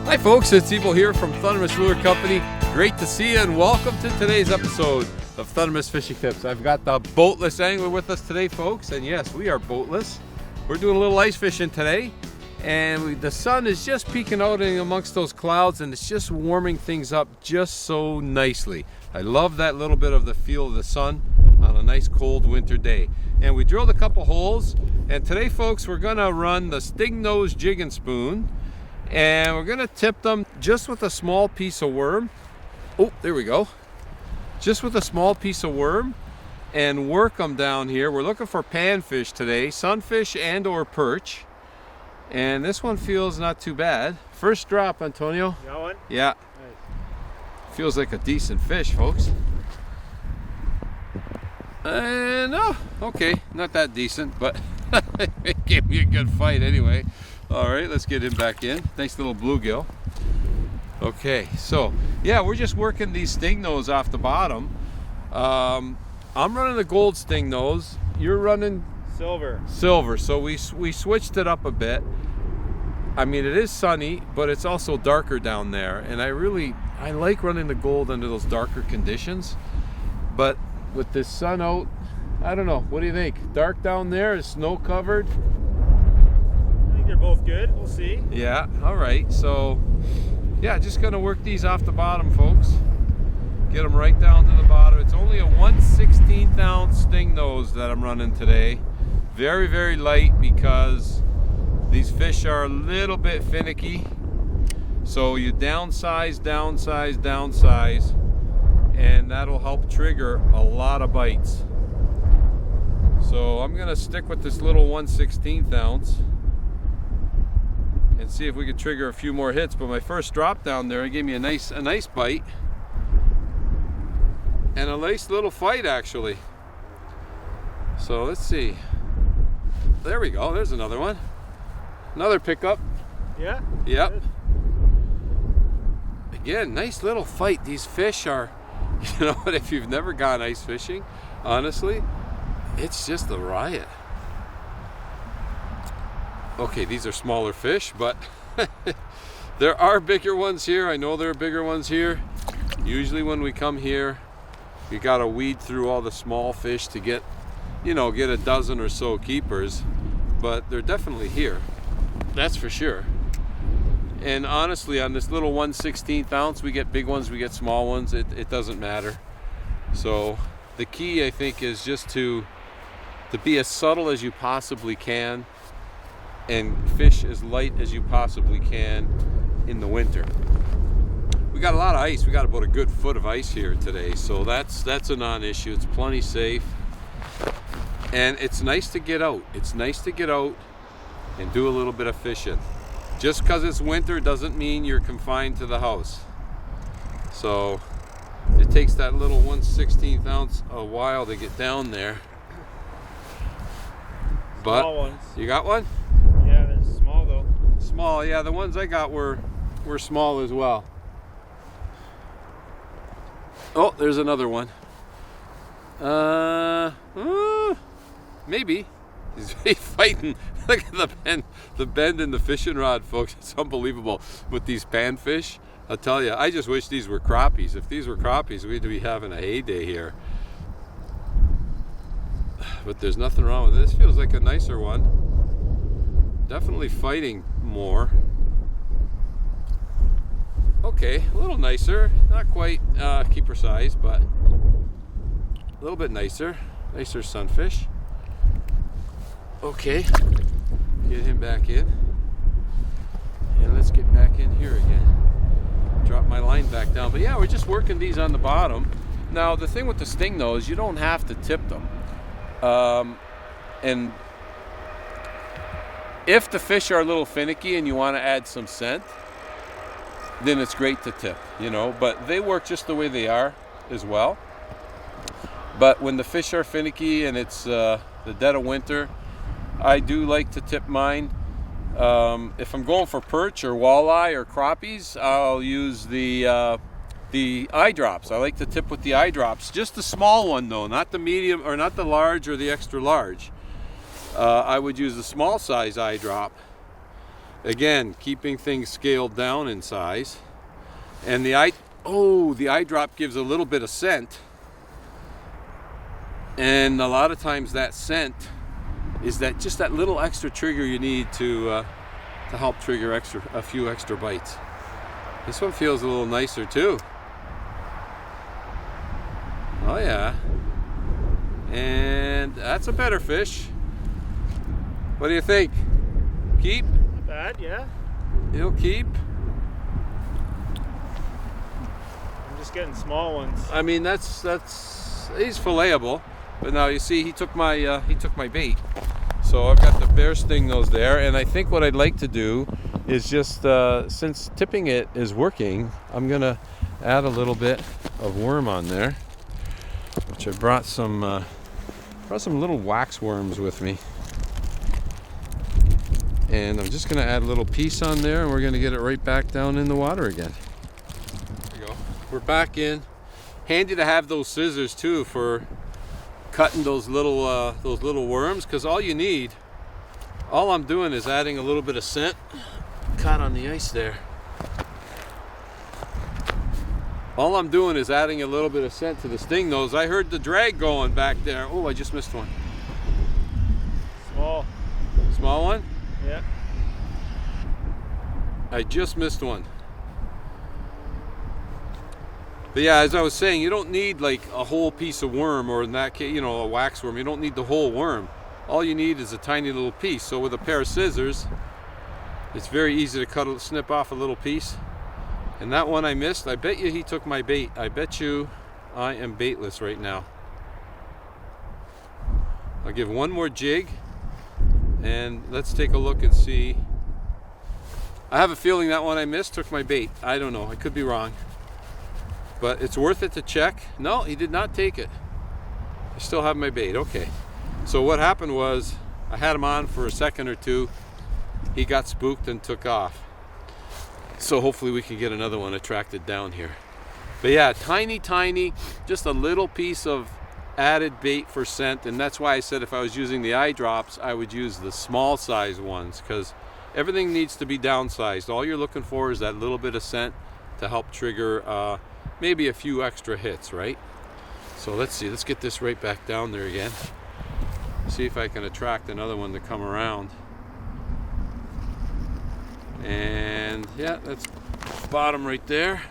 Hi folks, it's Evo here from Thunderous Lure Company. Great to see you and welcome to today's episode of Thunderous Fishing Tips. I've got the boatless angler with us today, folks, and yes, we are boatless. We're doing a little ice fishing today, and the sun is just peeking out in amongst those clouds, and it's just warming things up just so nicely. I love that little bit of the feel of the sun on a nice cold winter day. And we drilled a couple holes, and today, folks, we're gonna run the Stingnose jigging spoon. And we're gonna tip them just with a small piece of worm. Oh, there we go. Just with a small piece of worm and work them down here. We're looking for panfish today, sunfish and or perch. And this one feels not too bad. First drop, Antonio. You got one? Yeah. Nice. Feels like a decent fish, folks. And oh, okay, not that decent, but it gave me a good fight anyway. All right, let's get him back in. Nice little bluegill. Okay, so yeah, we're just working these Stingnose off the bottom. I'm running the gold Stingnose. You're running Silver. silver. So we switched it up a bit. I mean, it is sunny, but it's also darker down there, and I like running the gold under those darker conditions. But with this sun out, I don't know. What do you think? Dark down there, is snow covered. They're both good. We'll see. Yeah, all right. So, yeah, just gonna work these off the bottom, folks. Get them right down to the bottom. It's only a 1/16 ounce Stingnose that I'm running today. Very, very light because these fish are a little bit finicky. So you downsize, downsize, downsize, and that'll help trigger a lot of bites. So I'm gonna stick with this little 1/16 ounce. And see if we could trigger a few more hits. But my first drop down there, it gave me a nice bite and a nice little fight actually. So let's see. There we go. There's another one. Another pickup. Yeah. Yep. Good. Again, nice little fight. These fish are, you know what? If you've never gone ice fishing, honestly, it's just a riot. Okay, these are smaller fish, but there are bigger ones here. I know there are bigger ones here. Usually when we come here, you gotta weed through all the small fish to get a dozen or so keepers, but they're definitely here. That's for sure. And honestly, on this little 1/16 ounce, we get big ones, we get small ones. It doesn't matter. So the key, I think, is just to be as subtle as you possibly can and fish as light as you possibly can in the winter. We got a lot of ice. We got about a good foot of ice here today, so that's a non-issue. It's plenty safe, and it's nice to get out. It's nice to get out and do a little bit of fishing. Just because it's winter doesn't mean you're confined to the house. So it takes that little 1/16 ounce a while to get down there. But Small ones. You got one? Yeah, they're small though. Small, yeah, the ones I got were small as well. Oh, there's another one. Maybe. He's fighting. Look at the bend in the fishing rod, folks. It's unbelievable with these panfish. I'll tell you, I just wish these were crappies. If these were crappies, we'd be having a heyday here. But there's nothing wrong with this. Feels like a nicer one. Definitely fighting more. Okay, a little nicer. Not quite keeper size, but a little bit nicer. Nicer sunfish. Okay, get him back in. And let's get back in here again. Drop my line back down. But yeah, we're just working these on the bottom. Now, the thing with the Stingnose, you don't have to tip them. And if the fish are a little finicky and you want to add some scent, then it's great to tip, but they work just the way they are as well. But when the fish are finicky and it's the dead of winter, I do like to tip mine. If I'm going for perch or walleye or crappies, I'll use the eye drops. I like to tip with the eye drops. Just the small one though, not the medium or not the large or the extra large. I would use the small size eye drop Again, keeping things scaled down in size. And the eye drop gives a little bit of scent. And a lot of times that scent is just that little extra trigger you need to help trigger a few extra bites. This one feels a little nicer too. Oh yeah. And that's a better fish. What do you think? Keep? Not bad, yeah. He'll keep. I'm just getting small ones. I mean, he's filletable, but now you see he took my bait. So I've got the bear Stingnose there, and I think what I'd like to do is just since tipping it is working, I'm gonna add a little bit of worm on there, which I brought some little wax worms with me. And I'm just going to add a little piece on there, and we're going to get it right back down in the water again. There you go. We're back in. Handy to have those scissors too for cutting those little worms, because all I'm doing is adding a little bit of scent. Caught on the ice there. All I'm doing is adding a little bit of scent to the Stingnose. I heard the drag going back there. Oh, I just missed one. Small one? Yeah. I just missed one. But yeah, as I was saying, you don't need like a whole piece of worm, or in that case, you know, a wax worm. You don't need the whole worm. All you need is a tiny little piece. So with a pair of scissors, it's very easy to snip off a little piece. And that one I missed. I bet you he took my bait. I bet you I am baitless right now. I'll give one more jig. And let's take a look and see. I have a feeling that one I missed took my bait. I don't know. I could be wrong. But it's worth it to check. No, he did not take it. I still have my bait. Okay. So what happened was I had him on for a second or two. He got spooked and took off. So hopefully we can get another one attracted down here. But yeah, tiny, just a little piece of added bait for scent, and that's why I said if I was using the eye drops, I would use the small size ones, because everything needs to be downsized. All you're looking for is that little bit of scent to help trigger maybe a few extra hits, right? So let's see, let's get this right back down there again. See if I can attract another one to come around. And yeah, that's bottom right there.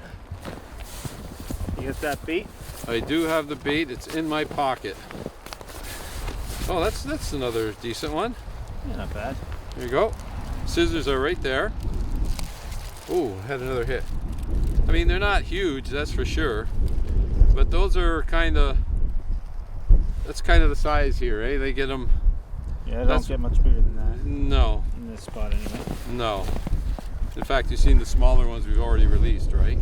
You got that bait? I do have the bait. It's in my pocket. Oh, that's another decent one. Yeah, not bad. There you go. Scissors are right there. Oh, had another hit. I mean, they're not huge, that's for sure. But those are that's kind of the size here, eh? They get them. Yeah, they don't get much bigger than that. No. In this spot anyway. No. In fact, you've seen the smaller ones we've already released, right?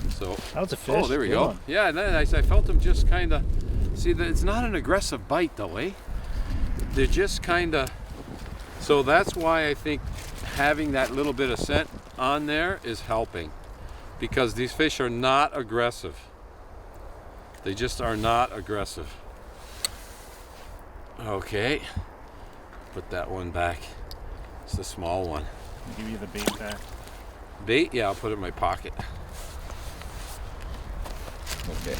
So, that was a fish. Oh, there we go. Yeah, and then I felt them just kind of. See, it's not an aggressive bite though, eh? They're just kind of. So that's why I think having that little bit of scent on there is helping, because these fish are not aggressive. They just are not aggressive. Okay, put that one back. It's the small one. I'll give you the bait back. Bait? Yeah, I'll put it in my pocket. Okay.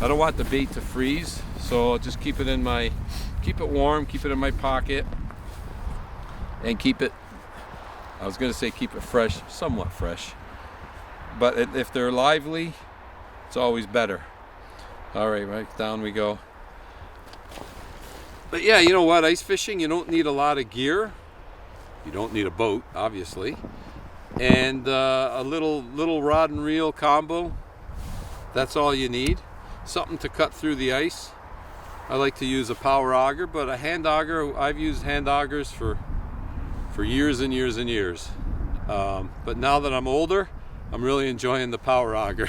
I don't want the bait to freeze, so I'll just keep it warm, keep it in my pocket, and keep it, I was going to say keep it fresh, somewhat fresh. But if they're lively, it's always better. All right, down we go. But yeah, you know what, ice fishing, you don't need a lot of gear. You don't need a boat, obviously. And a little rod and reel combo, that's all you need. Something to cut through the ice. I like to use a power auger, but a hand auger, I've used hand augers for years and years and years. But now that I'm older, I'm really enjoying the power auger.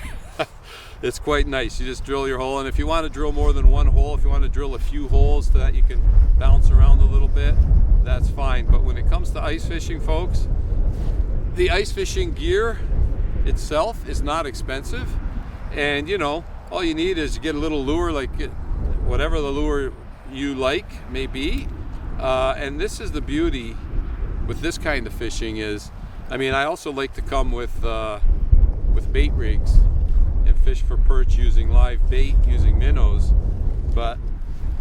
It's quite nice. You just drill your hole, and if you want to drill more than one hole, if you want to drill a few holes so that you can bounce around a little bit, that's fine. But when it comes to ice fishing, folks, the ice fishing gear itself is not expensive, and you know, all you need is you get a little lure, like whatever the lure you like may be, And this is the beauty with this kind of fishing is, I mean, I also like to come with bait rigs and fish for perch using live bait, using minnows. But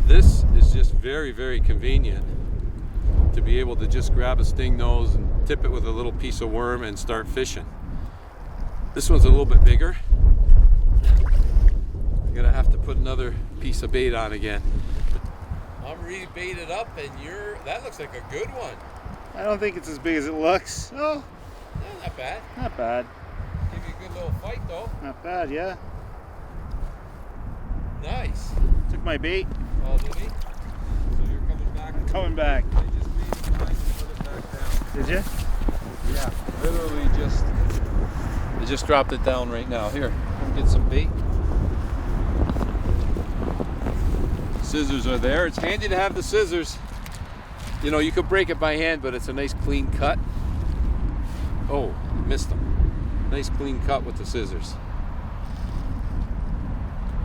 this is just very, very convenient to be able to just grab a Stingnose and tip it with a little piece of worm and start fishing. This one's a little bit bigger. I'm gonna have to put another piece of bait on again. I'm re-baited up, and that looks like a good one. I don't think it's as big as it looks. Oh, Yeah, not bad. not bad. Give you a good little fight though. Not bad, yeah. Nice. Took my bait. Oh, did he? So you're coming back? Coming back. I just read mine and put it back down. Did you? Yeah, literally I just dropped it down right now. Here, come get some bait. Scissors are there. It's handy to have the scissors. You know, you could break it by hand, but it's a nice clean cut. Oh, missed them. Nice clean cut with the scissors.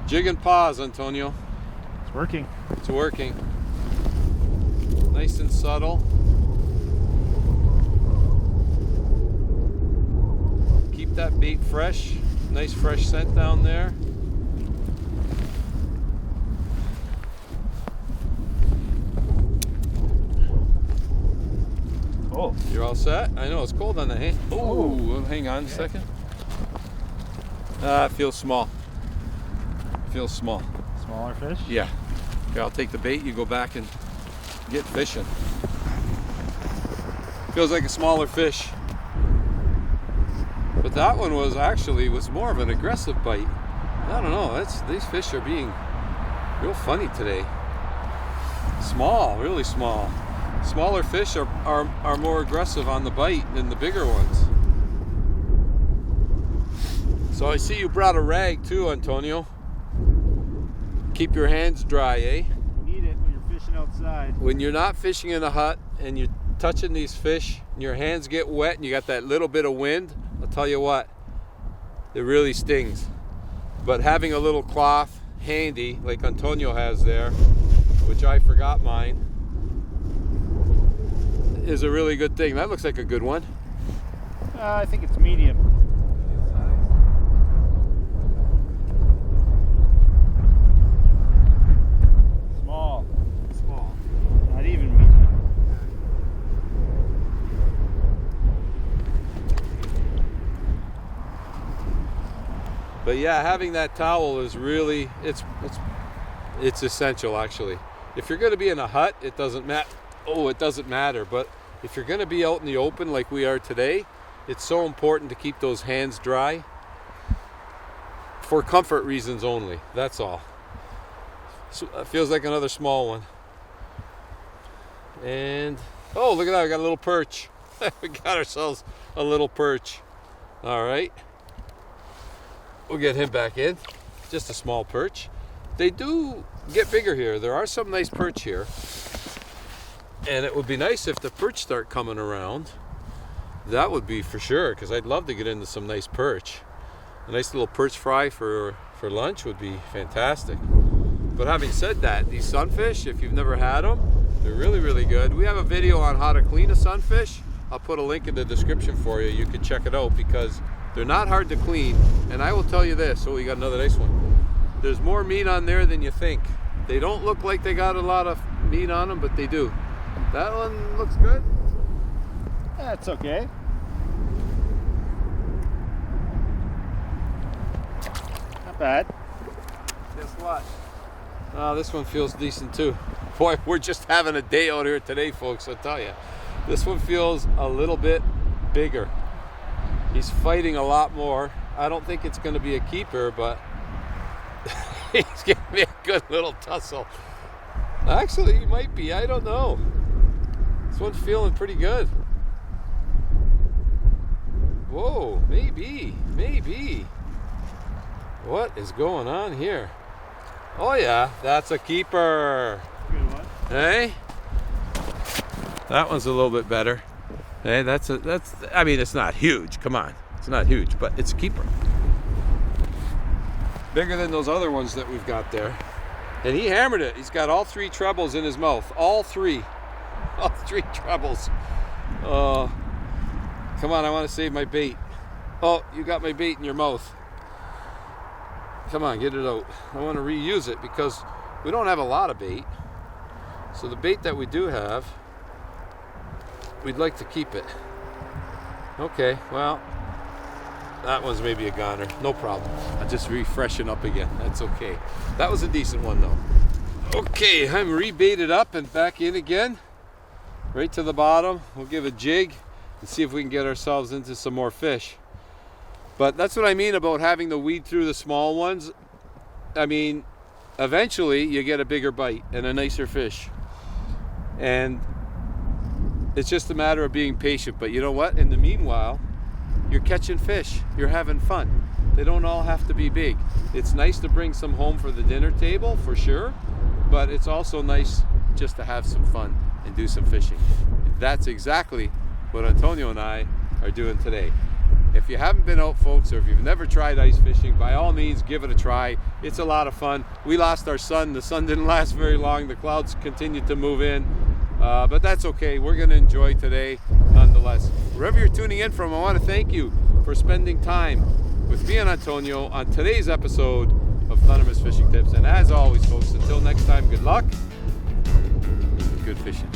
Jig and pause, Antonio. It's working. It's working. Nice and subtle. Keep that bait fresh. Nice fresh scent down there. Oh, You're all set? I know it's cold on the hand. Oh, hang on a second. It feels small. Feels small. smaller fish? Yeah. Okay, I'll take the bait. You go back and get fishing. Feels like a smaller fish. But that one was more of an aggressive bite. I don't know. These fish are being real funny today. Small, really small. Smaller fish are more aggressive on the bite than the bigger ones. So I see you brought a rag too, Antonio. Keep your hands dry, eh? You need it when you're fishing outside. When you're not fishing in a hut and you're touching these fish and your hands get wet and you got that little bit of wind, I'll tell you what, it really stings. But having a little cloth handy, like Antonio has there, which I forgot mine, is a really good thing. That looks like a good one. I think it's medium. Small. Small. Not even medium. But yeah, having that towel is really, it's essential actually. If you're going to be in a hut, it doesn't matter. Oh, it doesn't matter. But if you're going to be out in the open like we are today, it's so important to keep those hands dry for comfort reasons only. That's all. So it feels like another small one. And oh, look at that! We got a little perch. We got ourselves a little perch. All right. We'll get him back in. Just a small perch. They do get bigger here. There are some nice perch here. And it would be nice if the perch start coming around. That would be for sure, because I'd love to get into some nice perch. A nice little perch fry for lunch would be fantastic. But having said that, these sunfish, if you've never had them, they're really, really good. We have a video on how to clean a sunfish. I'll put a link in the description for you. You can check it out because they're not hard to clean. And I will tell you this. Oh, we got another nice one. There's more meat on there than you think. They don't look like they got a lot of meat on them, but they do. That one looks good. That's okay. Not bad. Guess what? This one feels decent too. Boy, we're just having a day out here today, folks, I'll tell you. This one feels a little bit bigger. He's fighting a lot more. I don't think it's going to be a keeper, but he's giving me a good little tussle. Actually, he might be. I don't know. This one's feeling pretty good. Whoa, maybe. What is going on here? Oh yeah, that's a keeper. Good one. Hey? That one's a little bit better. Hey, I mean, it's not huge. Come on. It's not huge, but it's a keeper. Bigger than those other ones that we've got there. And he hammered it. He's got all three trebles in his mouth. All three. 3 trebles. Oh, come on, I want to save my bait. Oh, you got my bait in your mouth. Come on, get it out. I want to reuse it because we don't have a lot of bait. So the bait that we do have, we'd like to keep it. Okay, well, that one's maybe a goner. No problem. I'll just refreshen up again. That's okay. That was a decent one though. Okay, I'm rebaited up and back in again. Right to the bottom. We'll give a jig and see if we can get ourselves into some more fish. But that's what I mean about having to weed through the small ones. I mean, eventually you get a bigger bite and a nicer fish. And it's just a matter of being patient. But you know what? In the meanwhile, you're catching fish. You're having fun. They don't all have to be big. It's nice to bring some home for the dinner table, for sure. But it's also nice just to have some fun and do some fishing. That's exactly what Antonio and I are doing today. If you haven't been out, folks, or if you've never tried ice fishing, by all means, give it a try. It's a lot of fun. We lost our sun. The sun didn't last very long. The clouds continued to move in. But that's okay. We're going to enjoy today nonetheless. Wherever you're tuning in from, I want to thank you for spending time with me and Antonio on today's episode of Anonymous Fishing Tips. And as always, folks, until next time, good luck, good fishing.